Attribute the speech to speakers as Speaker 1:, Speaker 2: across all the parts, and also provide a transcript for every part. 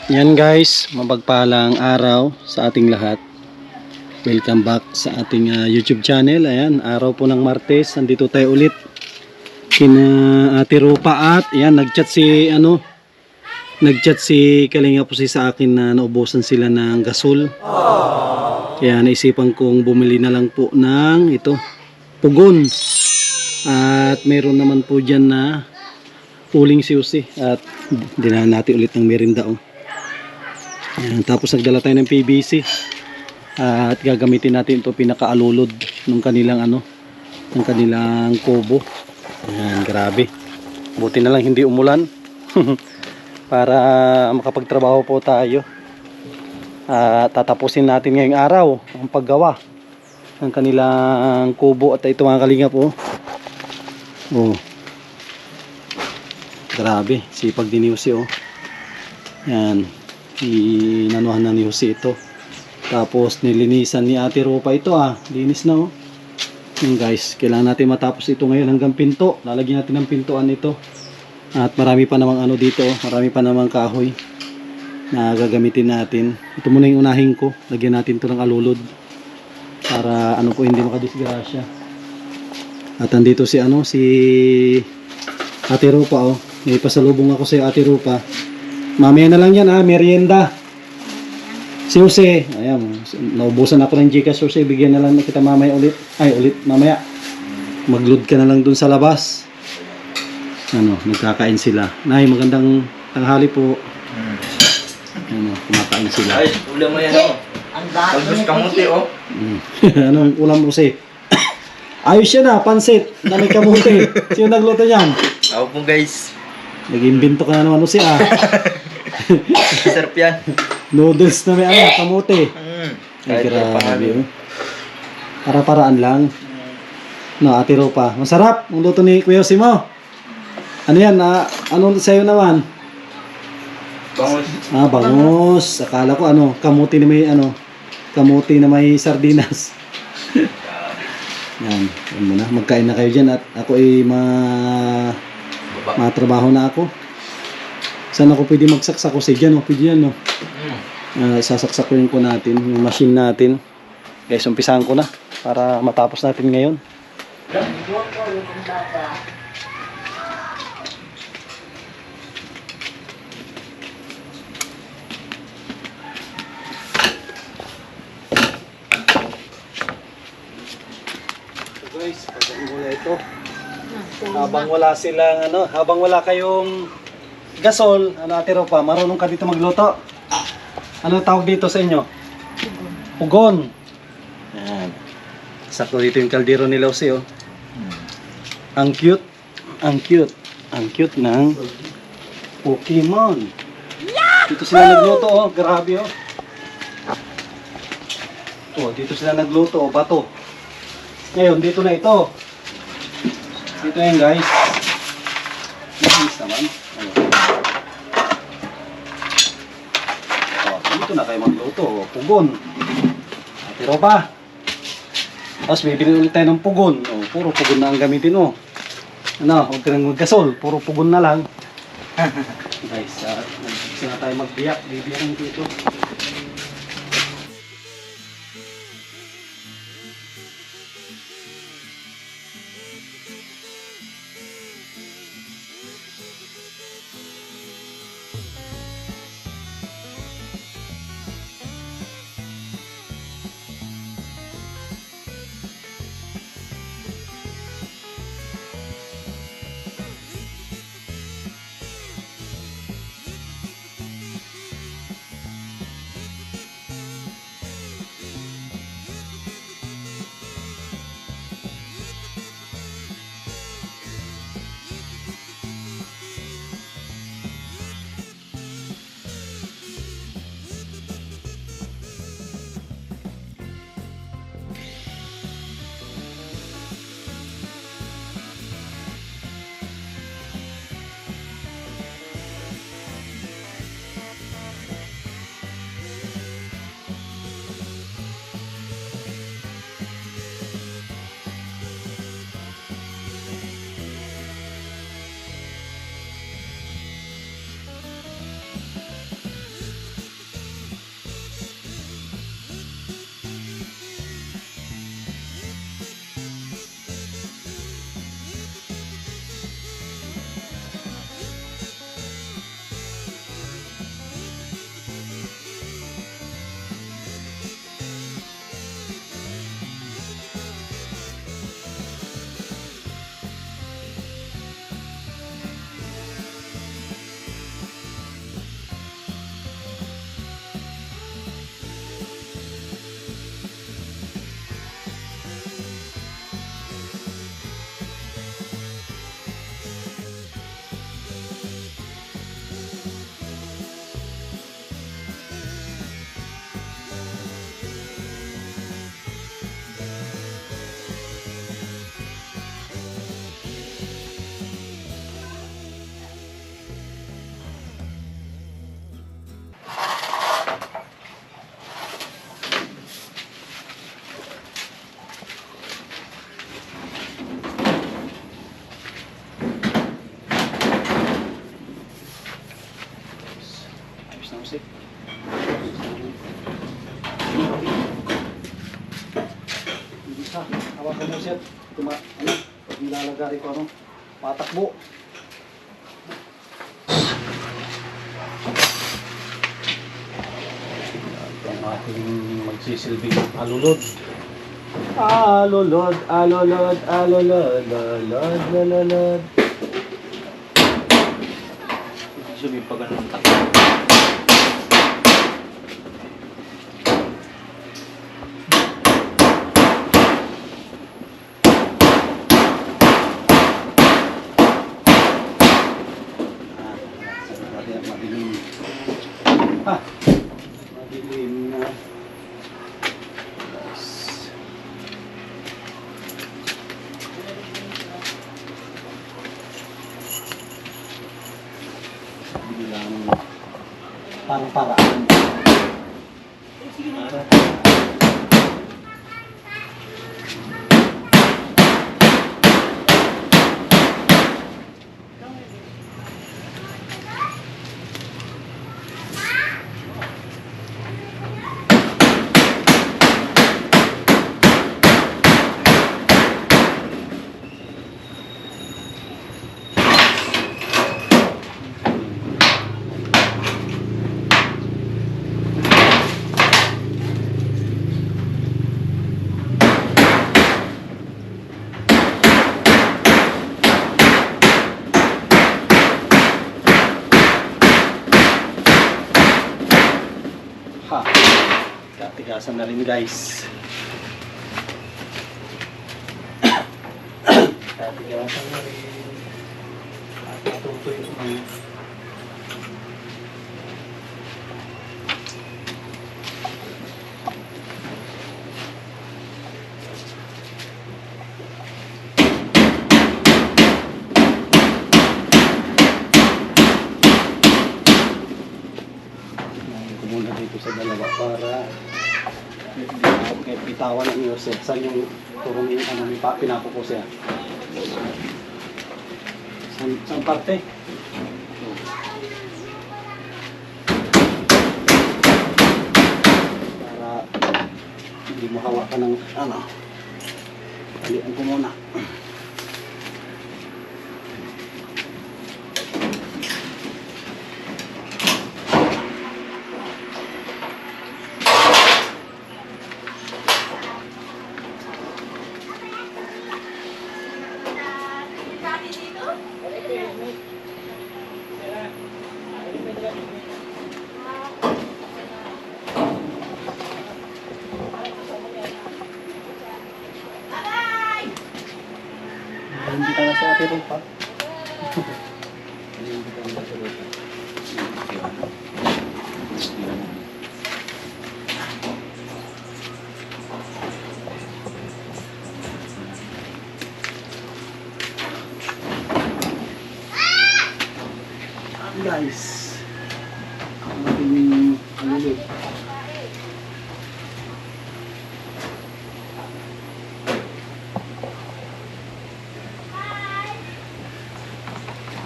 Speaker 1: Yan guys, mapagpalang araw sa ating lahat. Welcome back sa ating YouTube channel. Ayan, araw po ng Martes. Andito tayo ulit kina Ate Rupa at ayan, nagchat si Kalinga po sa akin na naubusan sila ng gasol. Kaya naisipan kong bumili na lang po ng ito, pugon. At meron naman po dyan na uling siusi at dinahan natin ulit ng merinda. Ayan, tapos nagdala tayo ng PVC at gagamitin natin ito pinakaalulod ng kanilang ng kanilang kubo. Ayan, grabe, buti na lang hindi umulan para makapagtrabaho po tayo. Tatapusin natin ngayong araw ang paggawa ng kanilang kubo. At ito mga kalingap grabe, sipag din ni Jose. Yan, inanuhan na ni Jose ito. Tapos nilinisan ni Ate Rupa ito. Linis na. Yan guys, kailangan natin matapos ito ngayon hanggang pinto. Lalagyan natin ng pintuan ito. At marami pa namang dito. Marami pa namang kahoy na gagamitin natin. Ito muna yung unahin ko. Lagyan natin ito ng alulod para po hindi makadisgrasya. At andito si Ate Rupa. May pasalubong ako sa Ate Rupa. Mamaya na lang yan merienda. Si Jose, ayan, naubusan ako ng Gcash. Jose, bigyan na lang kita mamaya ulit. Mamaya. Mag-load ka na lang dun sa labas. Nagkakain sila. Nay, magandang tanghali po. Kumakain sila.
Speaker 2: Ay, ulam mo yan Talbos kamuti
Speaker 1: Anong ulam mo si? Ayos yan pansit na may kamuti. Sino nagluto niyan?
Speaker 2: Ako po guys.
Speaker 1: Nag-imbento ka na naman siya.
Speaker 2: Sarap yan.
Speaker 1: Noodles na may kamuti. Ay,
Speaker 2: Kahit
Speaker 1: grabe. Para-paraan lang. Ate Rupa. Masarap ang luto ni Kuya Simo. Ano yan? Ano sa'yo naman?
Speaker 2: Bangus.
Speaker 1: Bangus. Akala ko kamuti na may kamuti na may sardinas. Yan muna. Magkain na kayo dyan at ako ay matrabaho na ako. Saan ako pwede magsaksak ko dyan? Pwede yan sasaksakuin ko natin yung machine natin. Guys, umpisahan ko na para matapos natin ngayon. Guys, pagkain muna ito. Habang wala kayong gasol, Ate Rupa, marunong ka dito magluto. Ano tawag dito sa inyo? Pugon. Yan. Sakto dito yung kaldero ni Jose. Ang cute. Ang cute ng Pokemon. Dito sila nagluto grabe dito sila nagluto bato. Ngayon, dito na ito. Dito yan guys. Nice naman. Dito na kayo magluto. Pugon. Ate Rupa. Tapos bibili ulit tayo ng pugon. Puro pugon na ang gamitin huwag ka nang maggasol. Puro pugon na lang. Guys, nagsisimula na tayo magbiyak. Bibiyakin dito. music. Hindi siya. Hawakan mo siya. Ano? Pag nilalagari ko ano? Patakbo. Ang ating magsisilbing alulod. Alulod, alulod, alulod, alulod, alulod.
Speaker 2: Sabi pa ganun ang takbo.
Speaker 1: Madilim. Madilim na. Bilang parang-paraan. Ha, katigasan na rin guys. Katigasan na rin. At matutoy naman. Muna dito sa dalawa para kahit bitawan ang iyo saan yung turungin ano pinapupo siya saan parte para hindi mo hawakan ng ano talian ko muna. Hindi ka na sa atin pa. Hindi ka na sa atin. Guys, ang ating alulod.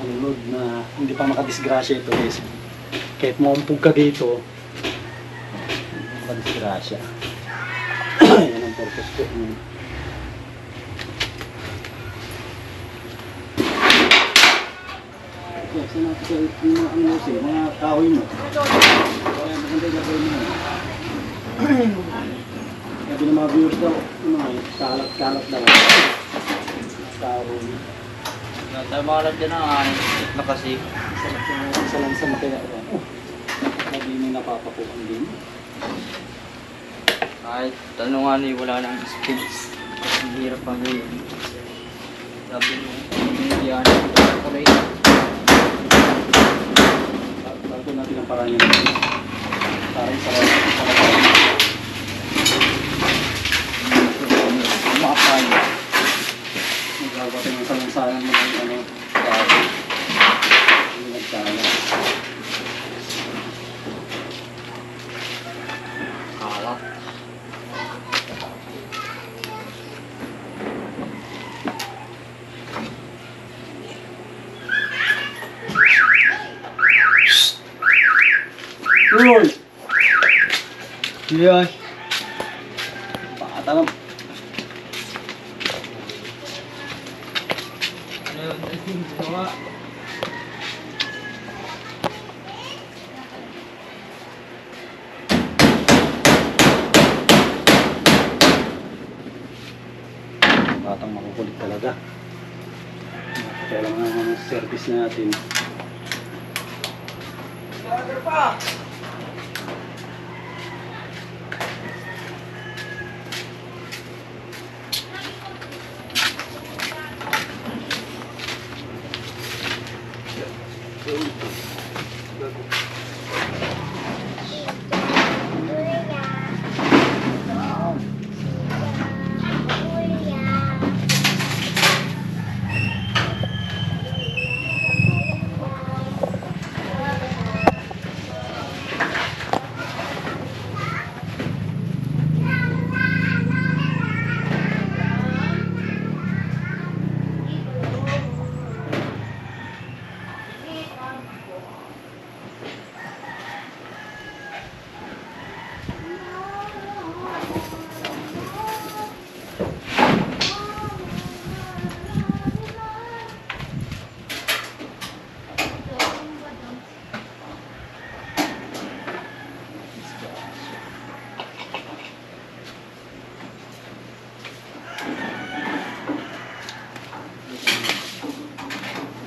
Speaker 1: Alulod na hindi pa makadisgrasya ito guys. Kahit maumpog ka dito, hindi makadisgrasya. Yan ang purpose ko. Yes, natin yung mga angus mga kahoy mo. Kaya maganda ilagay mo. Sabi ng mga viewers daw, kalat-kalat daw. Kahoy.
Speaker 2: Tayo makalag din ang na kasi.
Speaker 1: Isa lang sa kaya. Lagi may napapakuhan din.
Speaker 2: Kahit tanong nga ni wala nang space. Ang hirap pang yun. Sabi mo, hindi yan.
Speaker 1: Bago natin ang parang yun. Parang sarap. Makapay. Magagawa tayo ng salansanan mo ng ano. Bago. Hindi nagkala.
Speaker 2: Kalat.
Speaker 1: Uy! Yan. Bata lang.
Speaker 2: Ano yun? Ginawa.
Speaker 1: Batang makukulit talaga. Kailangan naman ang service natin.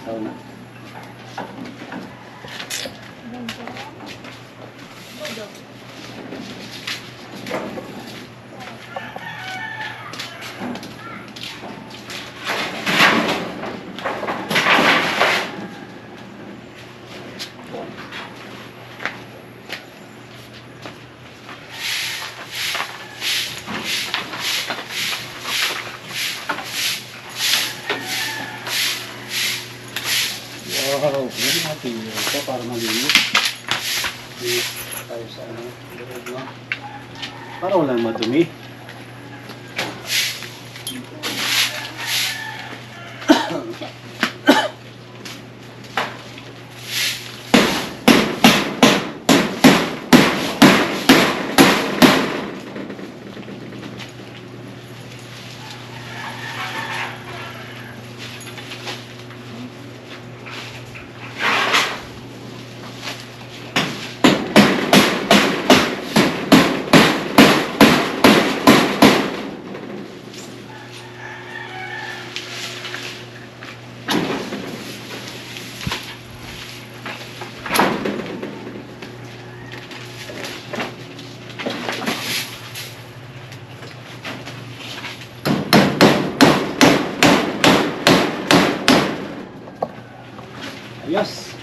Speaker 1: Sauna. Wow, hindi natin ito para malinis. Dito tayo sa ano, loob lang. Para walang madumi. Ayos.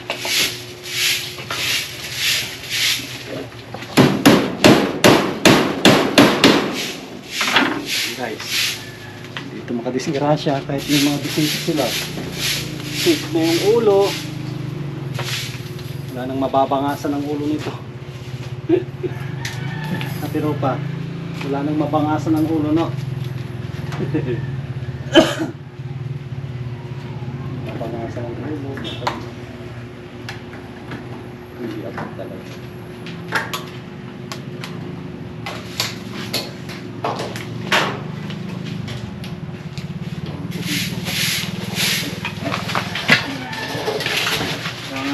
Speaker 1: Guys, dito makadisgrasya kahit may mga bisita sila. Safe na yung ulo. Wala nang mababangasan ang ulo nito. Pero pa, wala nang mabangasan ang ulo, no? Mabangasan ang ulo. Hindi ako talaga.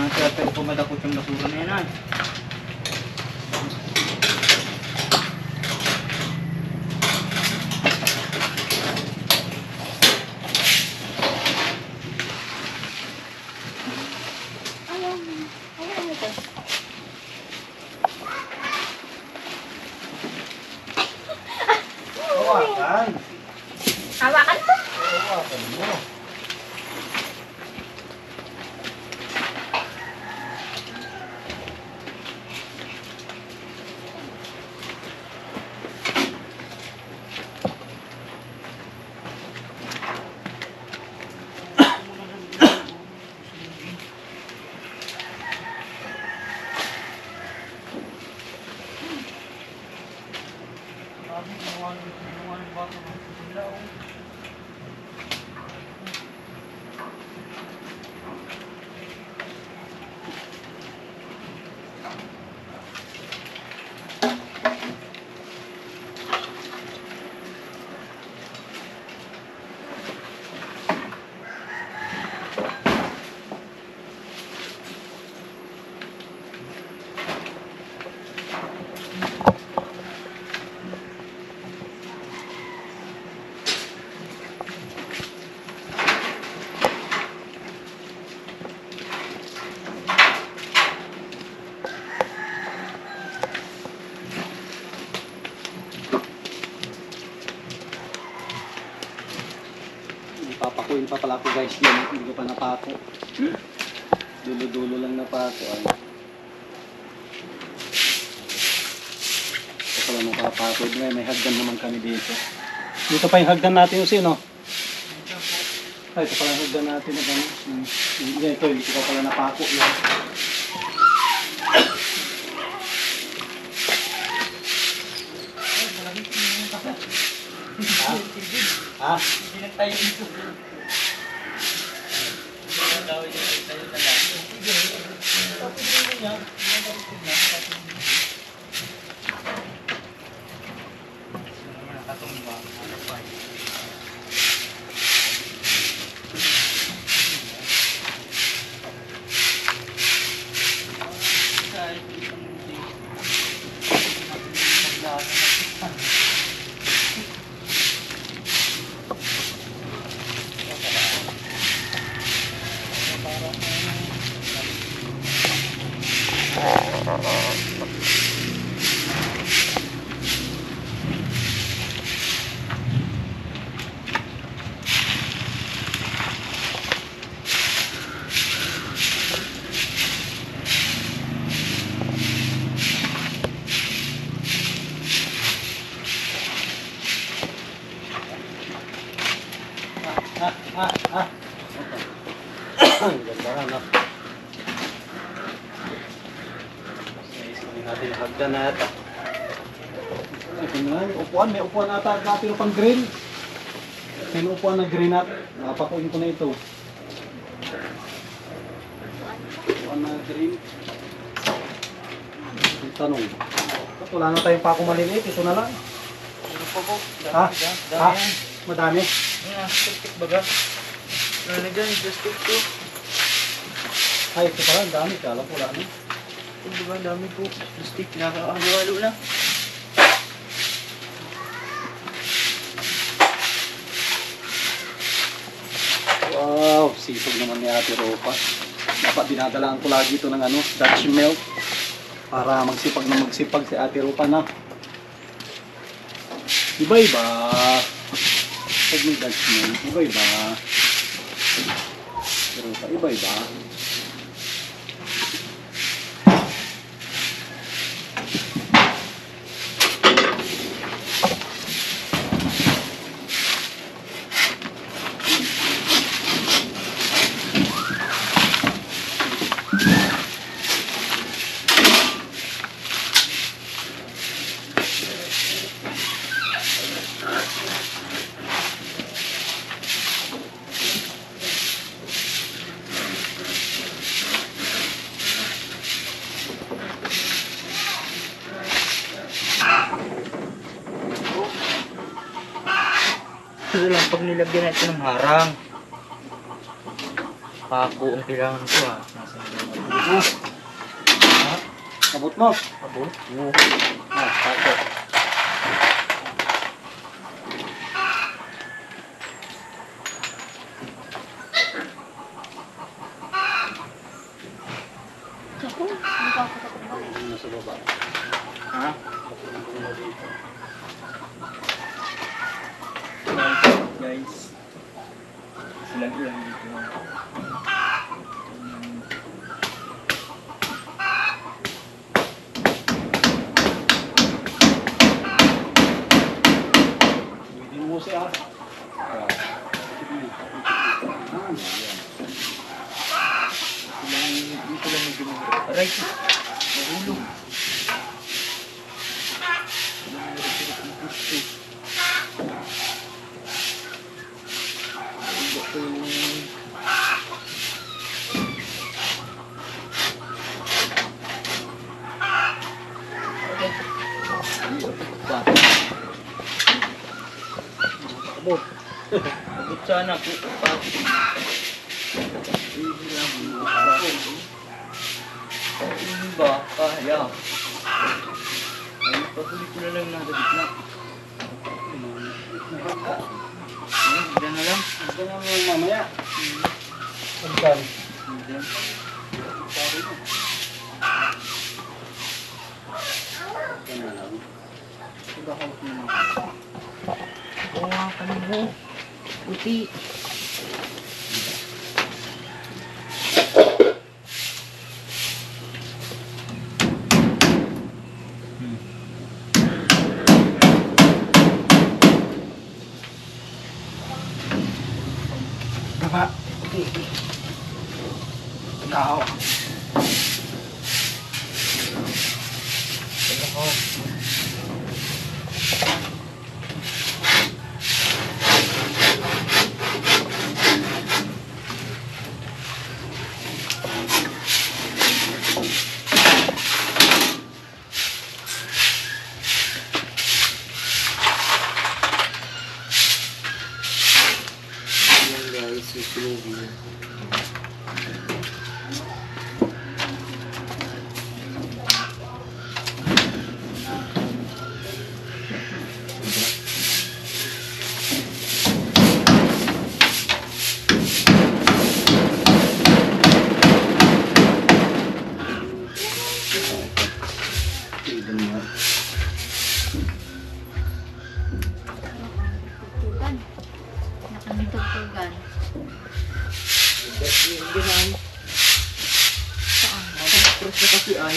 Speaker 2: Kaya pero pumadakot yung basura na yan ay.
Speaker 1: Hawakan.
Speaker 3: Hawakan mo.
Speaker 1: Hawakan mo. papakuin pa pala ako guys yan. Hindi ko pa napako. Dulo-dulo lang napako. Ay. Ito pala napapako. May hagdan naman kami dito. Dito pa yung hagdan natin yung sino. Ay, ito pala yung hagdan natin na gano'n. Ito, hindi ko pa pala napako yan. Ha?
Speaker 2: Hindi na tayo dito. Gawin na tayo na lang.
Speaker 1: Ang ganda na. Isipin natin yung hagdan na ata. Ito na, upuan. May upuan ata natin pang green. May upuan na green at napakuin ko na ito. Upuan na green. Ang tanong. Wala na tayong pako maliliit. Ito na lang.
Speaker 2: Ano po po?
Speaker 1: Ha?
Speaker 2: Dami
Speaker 1: Ha?
Speaker 2: yan.
Speaker 1: Madami.
Speaker 2: Stick baga. Ano na dyan? Just stick to.
Speaker 1: Ay, ito pala. Ang dami. Kala ko wala na.
Speaker 2: Diba, dami po. Stick. Nakakahalo na.
Speaker 1: Wow, sipag naman ni Ate Ropa. Dapat dinadalaan ko lagi ito ng Dutch milk para magsipag si Ate Ropa na. Iba-iba. Pag may Dutch milk, iba-iba. Ate Ropa, iba-iba.
Speaker 2: Ito lang pag nilagyan natin ng harang. Pako ang kailangan ko ha.
Speaker 1: Ha? Abot mo.
Speaker 2: Abot?
Speaker 1: Oo. Ah, pako.
Speaker 3: Ako, hindi ko ako kapag
Speaker 1: Nasa baba.
Speaker 2: Ha? Guys. Silang ilang dito.
Speaker 1: Pwede mo siya.
Speaker 2: Dito lang medyo mahirap. Aray! Mahulog.
Speaker 1: Abot.
Speaker 2: Abot sana po. Hindi ba? Kaya. Ay, patuloy ko na lang nasa gitna. Diyan na lang.
Speaker 1: Ito na lang mamaya. Pagkan.
Speaker 2: Diyan.
Speaker 1: Ito na lang.
Speaker 2: Diba hawak mo na? Oo nga, kanina. Puti. stress na kasi ay.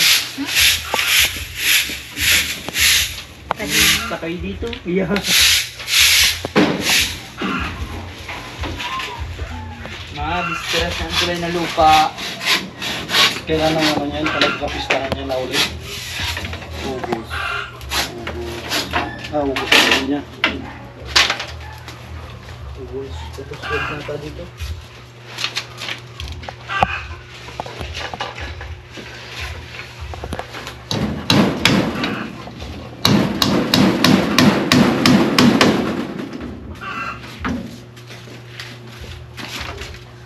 Speaker 2: Sakay dito. Yeah. Stress ang tulay na lupa.
Speaker 1: Kailan ang ano yan, palagkapistahan niya na ulit.
Speaker 2: Ubus.
Speaker 1: Ubus na niya.
Speaker 2: Ubus. Tapos huwag na pa dito.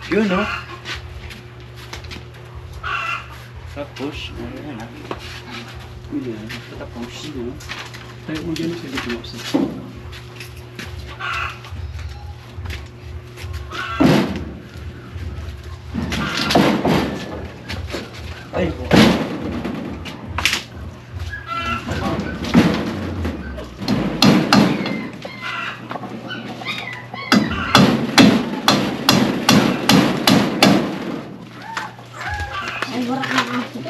Speaker 2: Yun, no? Tapos, ano yan, ah?
Speaker 1: Hindi yan.
Speaker 2: Tapos,
Speaker 1: Tayo mo dyan sa dito.
Speaker 2: ay,
Speaker 3: Ay, warak na aso.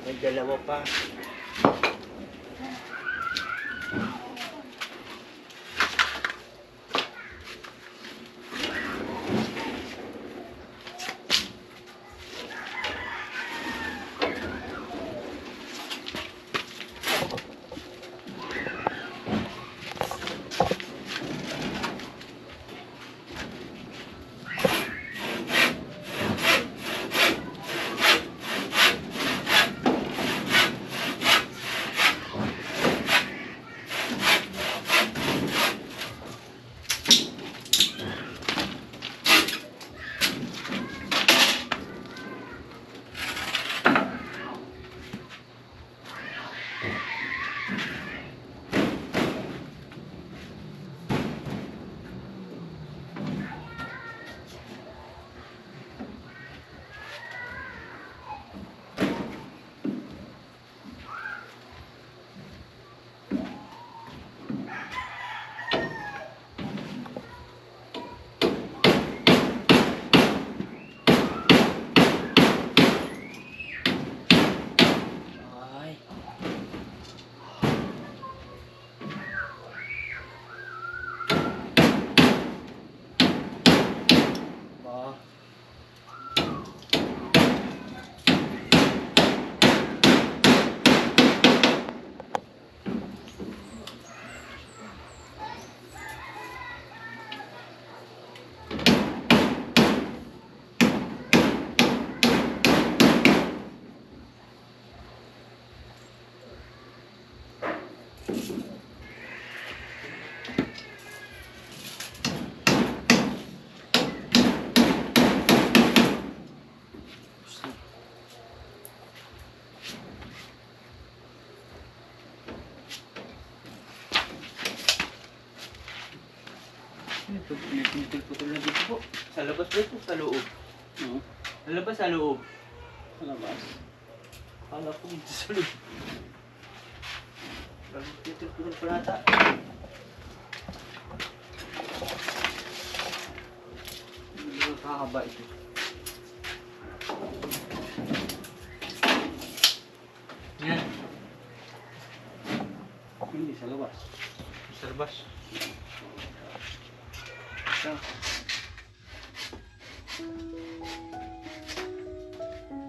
Speaker 2: may dalawa pa. Ito, may putol-putol na dito po. Sa labas ba ito? Sa loob?
Speaker 1: No?
Speaker 2: Sa labas, sa loob.
Speaker 1: Sa labas.
Speaker 2: Kala ko dito sa loob. Putol-putol pa nata. Hindi ko kakaba ito. Yan.
Speaker 1: Hindi, sa labas.
Speaker 2: Sa labas. Ito.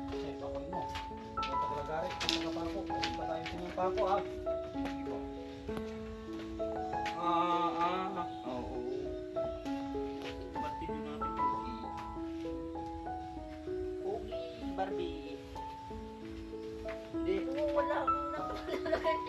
Speaker 1: Ay, pakoy mo. Ito kalagarit. Ito pako. Ito tayo tingin pako, ha?
Speaker 2: Oo. Ba't hindi natin Pogi? Pogi, Barbie. Hindi.
Speaker 3: Wala akong nakalagay.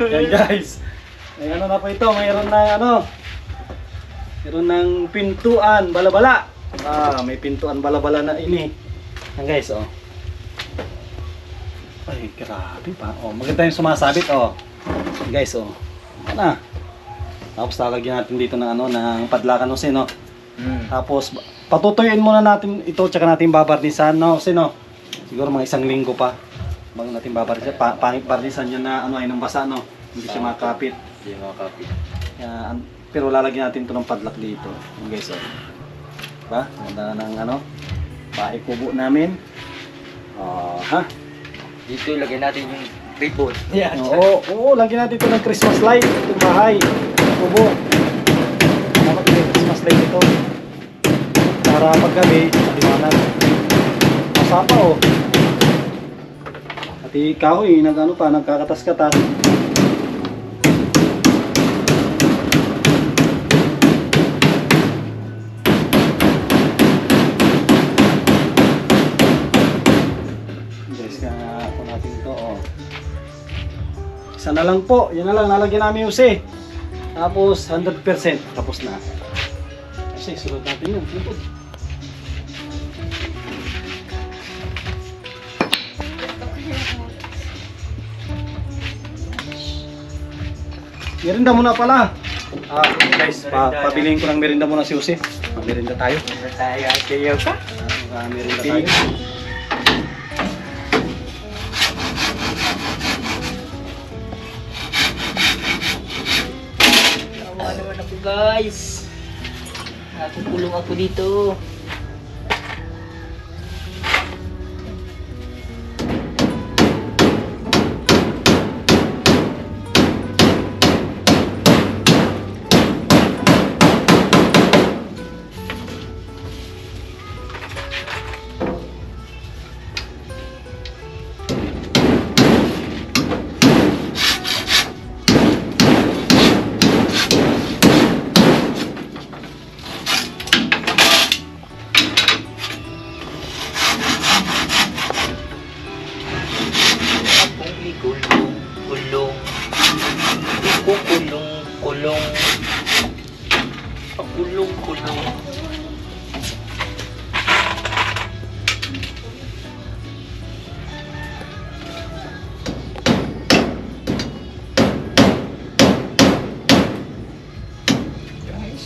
Speaker 1: Yan guys. May ano na po ito, mayroon na ano. Mayroon ng pintuan balabala. May pintuan balabala na ini. Yan guys, oh. Ay, grabe pa. Oh, maganda yung sumasabit, oh. Yan guys, oh. Ano? Tapos lalagyan natin dito ng ano, ng padlakan, no, sino? Tapos patutuyuin muna natin ito, tsaka natin babarnisan, no, sino? Siguro mga 1 linggo pa bago natin babarnisan. Barnisan niya na ano ay nang basa, no. Hindi siya makapit.
Speaker 2: Hindi makapit.
Speaker 1: Pero lalagyan natin ito ng padlak dito. Yan guys, oh. Diba? Ganda ng ano, bahay kubo namin. Ha?
Speaker 2: Dito lagyan natin yung ribbon. Yan.
Speaker 1: Oo, lagyan natin ito ng Christmas light. Itong bahay. Kubo. Dapat may Christmas light ito. Para paggabi, maliwanag. Masapa, oh. At kahoy, nag-ano pa, nagkakatas-katas. Guys, kaya ako natin ito, oh. Isa na lang po, yan na lang, nalagyan namin yung C. Tapos 100% tapos na. Kasi sunod natin yun. Merinda muna pala. Guys, pabilihin ko ng merinda muna si Jose. Merinda tayo.
Speaker 2: Merinda tayo. Kayo ka?
Speaker 1: Merinda tayo.
Speaker 2: Tawa naman ako guys. Nakukulong ako dito.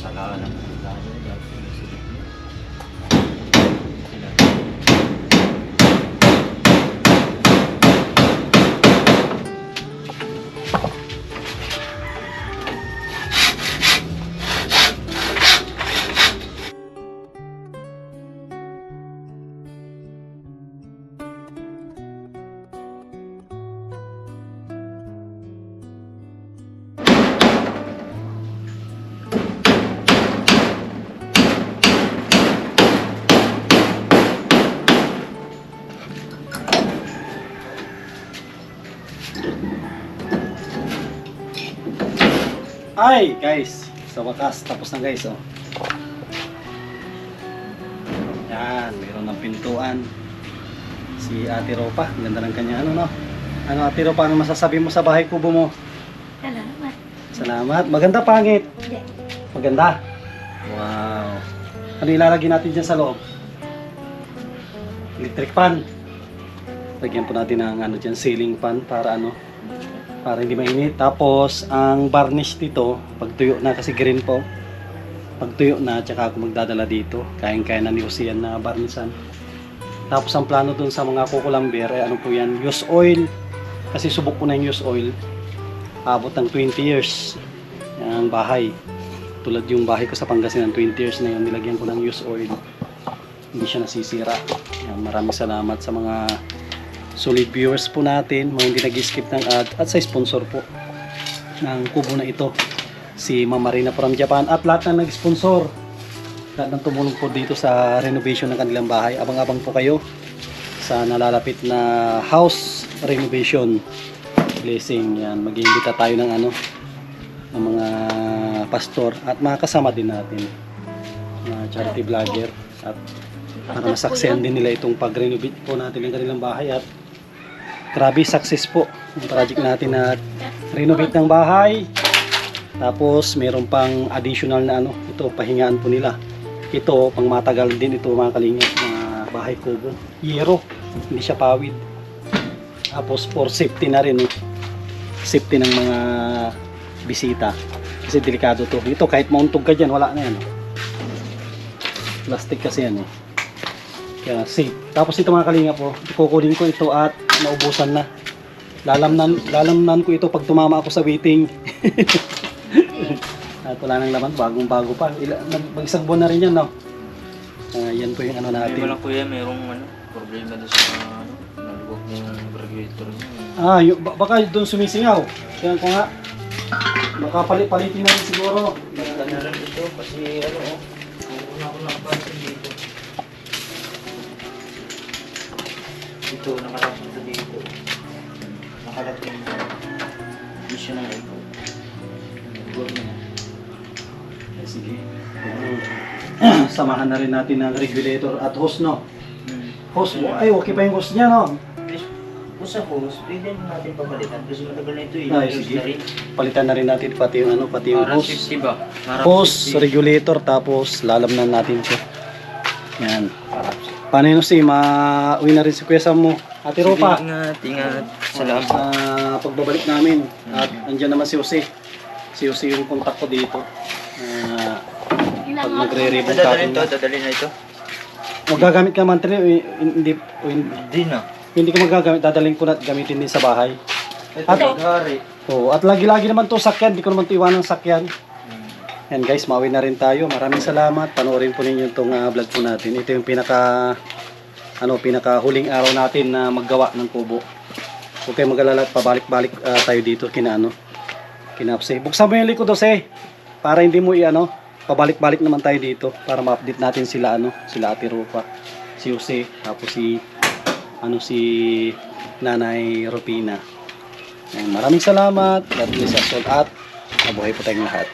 Speaker 2: Sala lang po tayo. Dapat yung silip niya. Sila.
Speaker 1: Ay, guys, sa wakas, tapos na guys, oh. Yan, mayroon ng pintuan. Si Ate Ropa, ganda ng kanya, ano, no? Ano, Ate Ropa, ano masasabi mo sa bahay kubo mo?
Speaker 3: Salamat.
Speaker 1: Salamat. Maganda, pangit?
Speaker 3: Hindi.
Speaker 1: Maganda? Wow. Ano ilalagay natin dyan sa loob? Electric fan. Lagyan po natin ng ano dyan, ceiling fan para ano, para hindi mainit. Tapos ang varnish dito, pag tuyo na, kasi green po, pag tuyo na, tsaka ako magdadala dito. Kayang-kaya na ni Ocean na varnishan. Tapos ang plano dun sa mga kukulamber, ay ano po yan, use oil. Kasi subok ko na yung use oil. Abot ng 20 years ang bahay. Tulad yung bahay ko sa Pangasinan, 20 years na yun, nilagyan ko ng use oil. Hindi siya nasisira. Yan, maraming salamat sa mga solid viewers po natin, mga hindi nag-skip ng ad, at sa sponsor po ng kubo na ito, si Ma'am Marina from Japan, at lahat na nag-sponsor, lahat ng tumulong po dito sa renovation ng kanilang bahay. Abang-abang po kayo sa nalalapit na house renovation blessing. Yan, mag-iimbita tayo ng ano, ng mga pastor at mga kasama din natin, mga charity vlogger, at para masaksihan din nila itong pag-renovate po natin ng kanilang bahay. At grabe, success po ang project natin na renovate ng bahay. Tapos meron pang additional na ano, ito pahingaan po nila. Ito pang matagal din ito mga kalingap na bahay kubo. Yero, hindi siya pawid. Tapos for safety na rin, safety ng mga bisita. Kasi delikado to. Ito kahit mauntog ka dyan, wala na yan. Plastic kasi yan eh. Kaya safe. Tapos ito mga kalinga po, kukunin ko ito at naubusan na. Lalamnan ko ito pag tumama ako sa waiting. At wala nang laman, bagong bago pa. Mag-isang buwan na rin yan, no? Yan po yung ano natin.
Speaker 2: May walang kuya, mayroong ano, problema doon sa ano, nalugok na yung regulator niya.
Speaker 1: Baka doon sumisingaw. Kaya ko nga, baka palitin na rin siguro.
Speaker 2: Basta na lang ito kasi ano, una ko nakapansin dito. Ito, nakalap ito dito. Nakalap yung hindi siya ng ito. Huwag na.
Speaker 1: Sige. Samahan na rin natin ng regulator at hose, no? Hose, ay okay pa yung hose niya, no?
Speaker 2: Kung sa hose, pwede natin papalitan kasi matagal na ito eh.
Speaker 1: Ay, sige. Palitan na rin natin pati yung ano, pati yung
Speaker 2: Para
Speaker 1: hose.
Speaker 2: safety ba?
Speaker 1: Hose, regulator, tapos lalamnan natin ito. Yan. Paano yun si ma-uwi na rin si Kuya Sam mo? Ate Ropa.
Speaker 2: Ingat, ingat. Salamat.
Speaker 1: Sa pagbabalik namin. At andyan naman si Jose. Si Jose yung contact ko dito. Pag magre-ribbon
Speaker 2: Dadalhin
Speaker 1: cutting
Speaker 2: to,
Speaker 1: na.
Speaker 2: dadalhin na ito.
Speaker 1: Magagamit ka man, hindi,
Speaker 2: Hindi na.
Speaker 1: hindi ko magagamit, dadalhin ko na at gamitin din sa bahay.
Speaker 2: Ito,
Speaker 1: At-
Speaker 2: maghari.
Speaker 1: Oo, at lagi-lagi naman to sakyan, hindi ko naman to iwan ng sakyan. Yan guys, mauwi na rin tayo. Maraming salamat. Panoorin po ninyo itong vlog po natin. Ito yung pinaka huling araw natin na maggawa ng kubo. Huwag kayong mag-alala, pabalik-balik tayo dito kina Apse. Buksan mo yung likod, Jose, para hindi mo pabalik-balik naman tayo dito para ma-update natin sila sila Ate Rupa, si Jose, tapos si Nanay Rupina. Maraming salamat. God bless us all at mabuhay po tayong lahat.